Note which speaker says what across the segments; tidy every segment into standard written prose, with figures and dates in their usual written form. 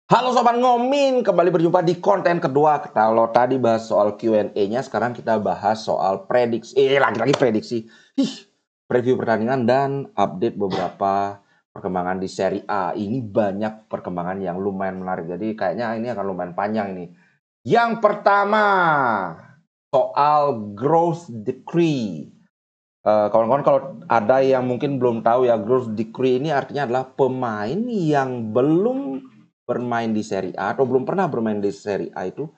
Speaker 1: Halo Sobat Ngomin, kembali berjumpa di konten kedua. Kalau tadi bahas soal Q&A-nya, sekarang kita bahas soal prediksi. Lagi-lagi prediksi. Preview pertandingan dan update beberapa perkembangan di Serie A. Ini banyak perkembangan yang lumayan menarik. Jadi kayaknya ini akan lumayan panjang ini. Yang pertama, soal growth decree. Kawan-kawan kalau ada yang mungkin belum tahu ya, growth decree ini artinya adalah pemain yang belum bermain di Serie A atau belum pernah bermain di Serie A itu,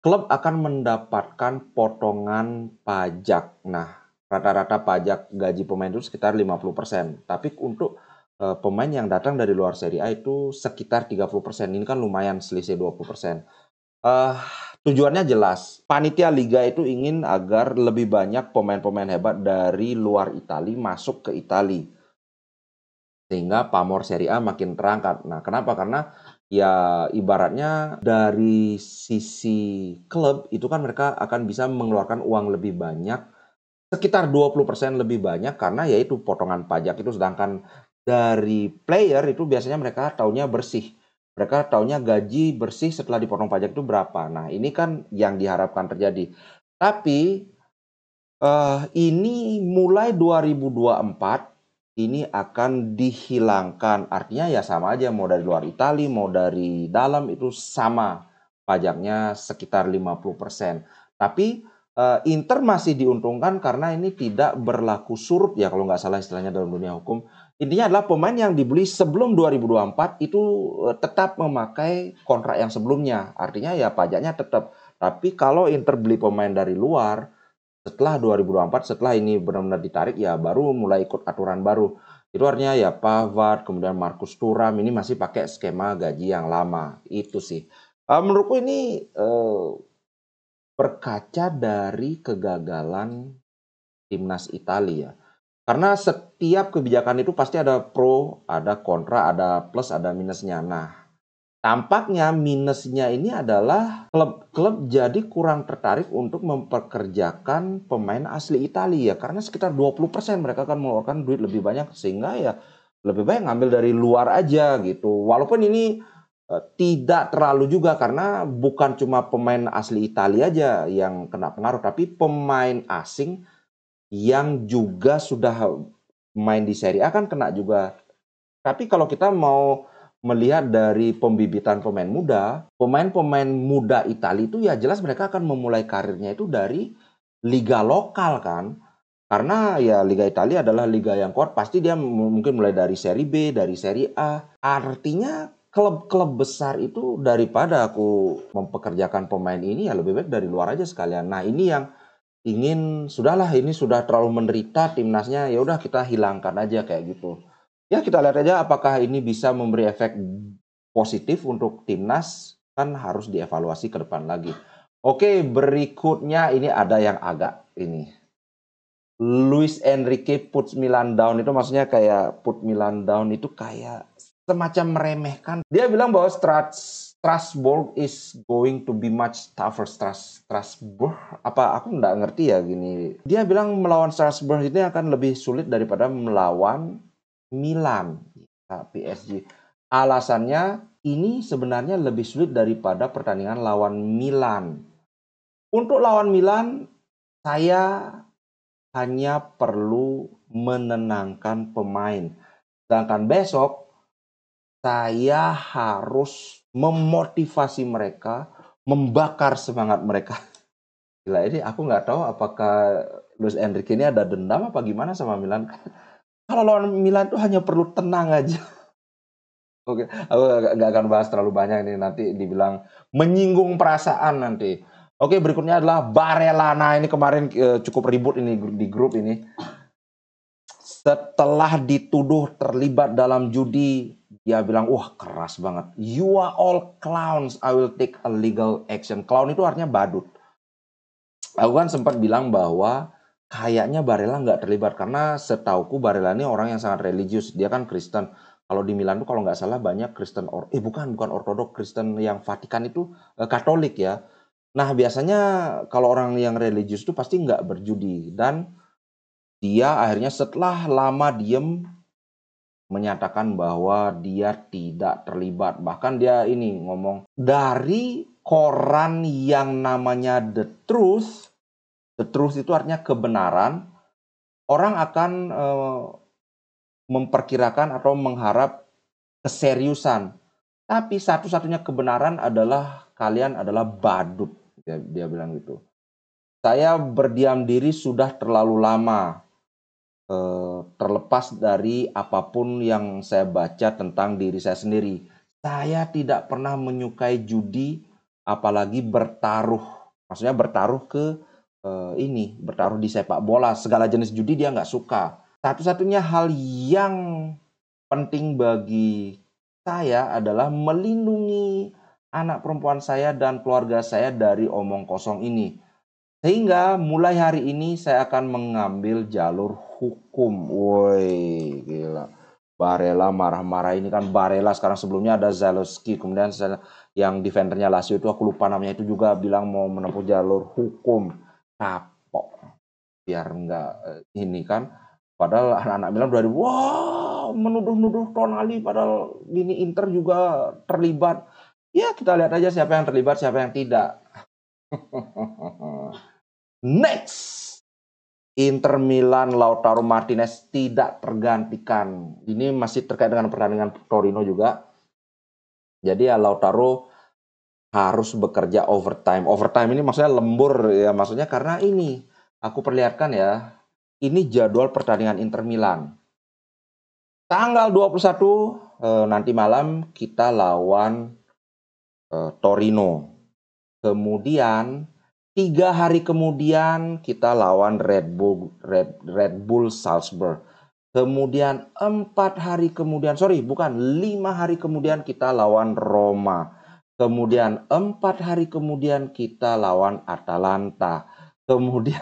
Speaker 1: klub akan mendapatkan potongan pajak. Nah, rata-rata pajak gaji pemain itu sekitar 50%. Tapi untuk pemain yang datang dari luar Serie A itu sekitar 30%. Ini kan lumayan selisih 20%. Tujuannya jelas. Panitia liga itu ingin agar lebih banyak pemain-pemain hebat dari luar Italia masuk ke Italia, sehingga pamor Serie A makin terangkat. Nah, kenapa? Karena ya ibaratnya dari sisi klub itu kan mereka akan bisa mengeluarkan uang lebih banyak, sekitar 20% lebih banyak karena yaitu potongan pajak itu, sedangkan dari player itu biasanya mereka taunya bersih. Mereka taunya gaji bersih setelah dipotong pajak itu berapa. Nah, ini kan yang diharapkan terjadi. Tapi ini mulai 2024 ini akan dihilangkan. Artinya ya sama aja, mau dari luar Italia, mau dari dalam itu sama pajaknya sekitar 50%. Tapi Inter masih diuntungkan karena ini tidak berlaku surut ya kalau nggak salah istilahnya dalam dunia hukum. Intinya adalah pemain yang dibeli sebelum 2024 itu tetap memakai kontrak yang sebelumnya. Artinya ya pajaknya tetap. Tapi kalau Inter beli pemain dari luar, setelah 2024, setelah ini benar-benar ditarik, ya baru mulai ikut aturan baru. Itu artinya ya Pavard, kemudian Marcus Thuram ini masih pakai skema gaji yang lama. Itu sih. Menurutku ini berkaca dari kegagalan timnas Italia. Karena setiap kebijakan itu pasti ada pro, ada kontra, ada plus, ada minusnya. Nah, tampaknya minusnya ini adalah klub-klub jadi kurang tertarik untuk mempekerjakan pemain asli Italia, karena sekitar 20% mereka akan mengeluarkan duit lebih banyak, sehingga ya lebih baik ngambil dari luar aja gitu. Walaupun ini tidak terlalu juga karena bukan cuma pemain asli Italia aja yang kena pengaruh, tapi pemain asing yang juga sudah main di Serie A kan kena juga. Tapi kalau kita mau melihat dari pembibitan pemain-pemain muda Italia itu ya jelas mereka akan memulai karirnya itu dari liga lokal kan. Karena ya Liga Italia adalah liga yang kuat, pasti dia mungkin mulai dari Serie B, dari Serie A. Artinya klub-klub besar itu daripada aku mempekerjakan pemain ini ya lebih baik dari luar aja sekalian. Nah, ini yang sudahlah, ini sudah terlalu menderita timnasnya, ya udah kita hilangkan aja kayak gitu. Ya kita lihat aja apakah ini bisa memberi efek positif untuk timnas, kan harus dievaluasi ke depan lagi. Oke, berikutnya ini ada yang agak ini. Luis Enrique puts Milan down, itu maksudnya kayak put Milan down itu kayak semacam meremehkan. Dia bilang bahwa Strasbourg is going to be much tougher. Strasbourg apa aku nggak ngerti ya gini. Dia bilang melawan Strasbourg ini akan lebih sulit daripada melawan Milan, PSG. Alasannya ini sebenarnya lebih sulit daripada pertandingan lawan Milan. Untuk lawan Milan, saya hanya perlu menenangkan pemain. Sedangkan besok, saya harus memotivasi mereka, membakar semangat mereka. Gila, ini aku nggak tahu apakah Luis Enrique ini ada dendam apa gimana sama Milan. Kalau lawan Milan tuh hanya perlu tenang aja. Oke, aku nggak akan bahas terlalu banyak ini, nanti dibilang menyinggung perasaan nanti. Oke, berikutnya adalah Barella. Nah, ini kemarin cukup ribut ini di grup ini. Setelah dituduh terlibat dalam judi, dia bilang, wah keras banget. You are all clowns, I will take a legal action. Clown itu artinya badut. Aku kan sempat bilang bahwa kayaknya Barella nggak terlibat, karena setauku Barella ini orang yang sangat religius. Dia kan Kristen. Kalau di Milan tuh kalau nggak salah banyak Kristen, bukan Ortodok, Kristen yang Vatikan itu Katolik ya. Nah biasanya kalau orang yang religius itu pasti nggak berjudi, dan dia akhirnya setelah lama diem menyatakan bahwa dia tidak terlibat. Bahkan dia ini ngomong dari koran yang namanya The Truth itu artinya kebenaran, orang akan memperkirakan atau mengharap keseriusan. Tapi satu-satunya kebenaran adalah kalian adalah badut. Dia bilang gitu. Saya berdiam diri sudah terlalu lama. Terlepas dari apapun yang saya baca tentang diri saya sendiri. Saya tidak pernah menyukai judi, apalagi bertaruh. Maksudnya bertaruh bertaruh di sepak bola. Segala jenis judi dia nggak suka. Satu-satunya hal yang penting bagi saya adalah melindungi anak perempuan saya dan keluarga saya dari omong kosong ini. Sehingga mulai hari ini saya akan mengambil jalur hukum. Woi, gila. Barella marah-marah, ini kan Barella sekarang, sebelumnya ada Zalewski, kemudian yang defendernya Lazio itu aku lupa namanya, itu juga bilang mau menempuh jalur hukum. Kapok. Biar enggak ini kan. Padahal anak-anak bilang dari wow, menuduh-nuduh Tonali, padahal ini Inter juga terlibat. Ya, kita lihat aja siapa yang terlibat, siapa yang tidak. Next, Inter Milan, Lautaro Martinez tidak tergantikan. Ini masih terkait dengan pertandingan Torino juga. Jadi ya Lautaro harus bekerja overtime. Overtime ini maksudnya lembur ya, maksudnya karena ini aku perlihatkan ya. Ini jadwal pertandingan Inter Milan. Tanggal 21 nanti malam kita lawan Torino. Kemudian 3 hari kemudian kita lawan Red Bull Salzburg. Kemudian 5 hari kemudian kita lawan Roma. Kemudian 4 hari kemudian kita lawan Atalanta. Kemudian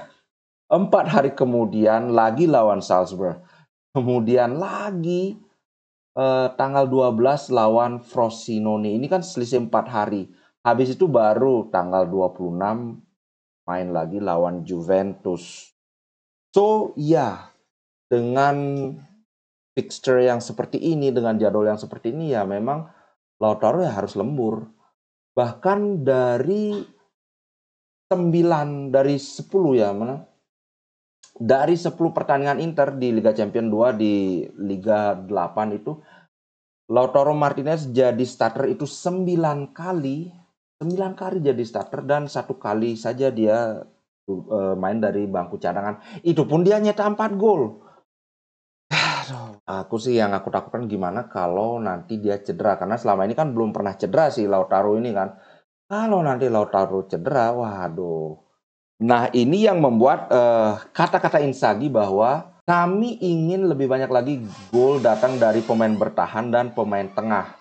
Speaker 1: 4 hari kemudian lagi lawan Salzburg. Kemudian lagi tanggal 12 lawan Frosinone. Ini kan selisih 4 hari. Habis itu baru tanggal 26 main lagi lawan Juventus. So, ya, dengan fixture yang seperti ini, dengan jadwal yang seperti ini, ya memang Lautaro ya harus lembur. Bahkan dari 10 ya, dari 10 pertandingan Inter di Liga Champions 2, di Liga 8 itu, Lautaro Martinez jadi starter itu 9 kali. 9 kali jadi starter dan 1 kali saja dia main dari bangku cadangan. Itu pun dia nyetak 4 gol. Aku sih yang aku takutkan gimana kalau nanti dia cedera. Karena selama ini kan belum pernah cedera sih Lautaro ini kan. Kalau nanti Lautaro cedera, waduh. Nah, ini yang membuat kata-kata Inzaghi bahwa kami ingin lebih banyak lagi gol datang dari pemain bertahan dan pemain tengah.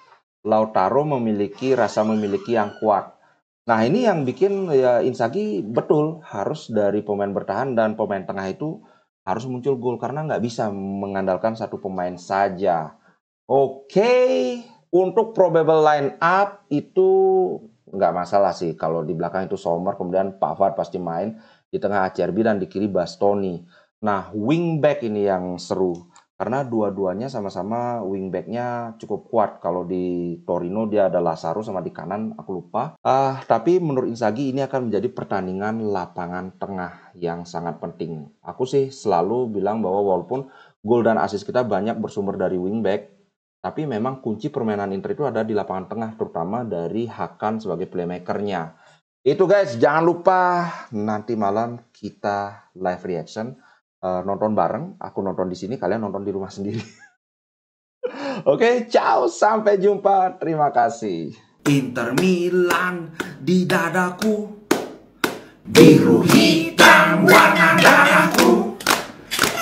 Speaker 1: Lautaro memiliki rasa memiliki yang kuat. Nah, ini yang bikin ya Inzaghi betul harus dari pemain bertahan dan pemain tengah itu harus muncul gol karena nggak bisa mengandalkan satu pemain saja. Oke, untuk probable line up itu nggak masalah sih. Kalau di belakang itu Sommer, kemudian Pavard pasti main, di tengah Acerbi dan di kiri Bastoni. Nah, wingback ini yang seru. Karena dua-duanya sama-sama wingbacknya cukup kuat. Kalau di Torino dia ada Lazaro sama di kanan aku lupa. Tapi menurut Inzaghi ini akan menjadi pertandingan lapangan tengah yang sangat penting. Aku sih selalu bilang bahwa walaupun gol dan assist kita banyak bersumber dari wingback, tapi memang kunci permainan Inter itu ada di lapangan tengah, terutama dari Hakan sebagai playmakernya. Itu guys, jangan lupa nanti malam kita live reaction. Nonton bareng, aku nonton di sini, kalian nonton di rumah sendiri. Oke, ciao, sampai jumpa, terima kasih.
Speaker 2: Inter Milan di dadaku, biru hitam warna darahku.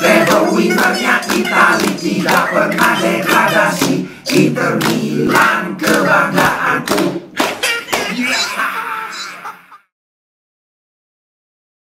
Speaker 2: Level winnernya Itali tidak pernah degradasi. Inter Milan kebanggaanku.